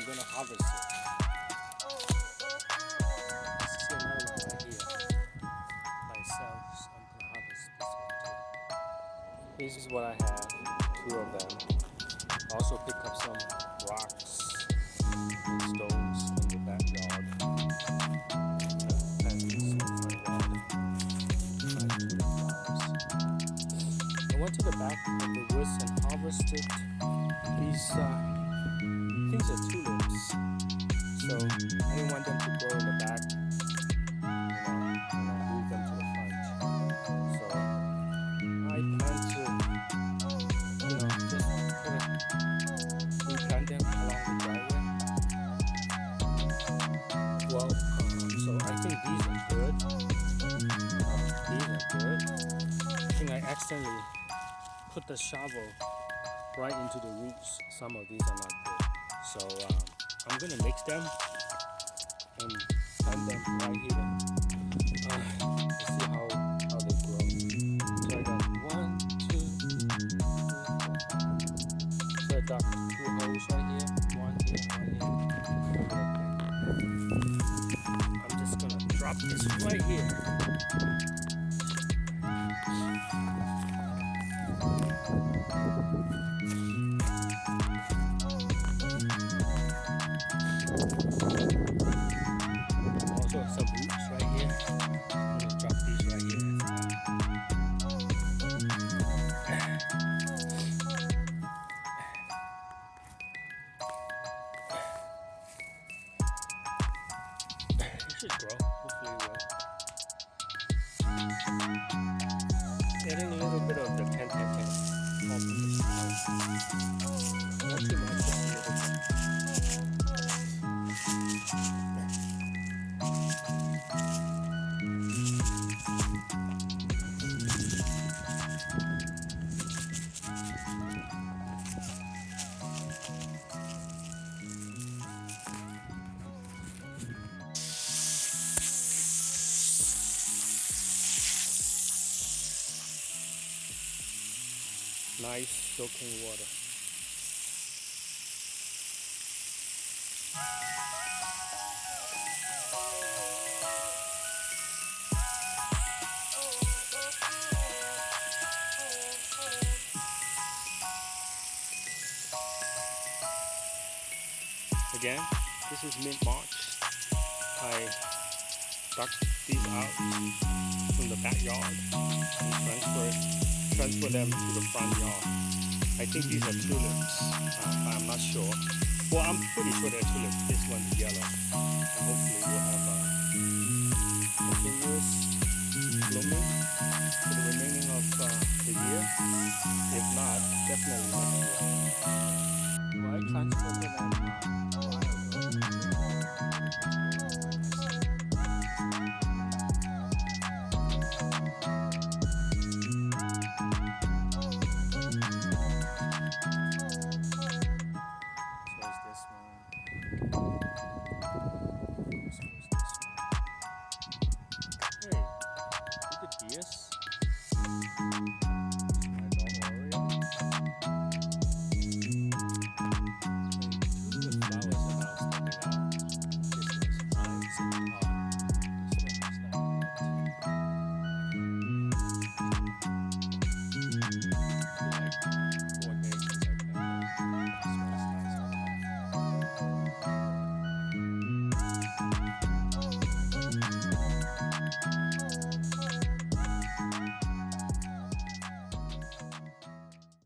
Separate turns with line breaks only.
gonna harvest it. See another one right here by itself, so I'm gonna harvest this one too. This is what I have, two of them. I also pick up some rocks and stones from the backyard. I went to the back of the woods and harvested these are tulips. So I didn't want them to grow in the back, and I moved them to the front. So I plan to, just replant them along the driveway. Well, so I think these are good. These are good. I think I accidentally put the shovel right into the roots. Some of these are not good. So I'm gonna mix them and plant them right here. Let's see how they grow. So I got 1, 2, 3, 4. So I got 2 holes right here. One here, one here. I'm just gonna drop this right here. Also some roots right here. I'm gonna drop these right here. It should grow. Hopefully it will. Adding a little bit of the 10-10-10 off of the snow. Not too much, just a little bit. Nice soaking water. Again, this is mid-March. I dug these out from the backyard and transfer them to the front yard. I think these are tulips, but I'm not sure. Well, I'm pretty sure they're tulips. This one's yellow. And hopefully we'll have continuous blooming for the remaining of the year. If not, definitely next year. Do I transfer them a while ago?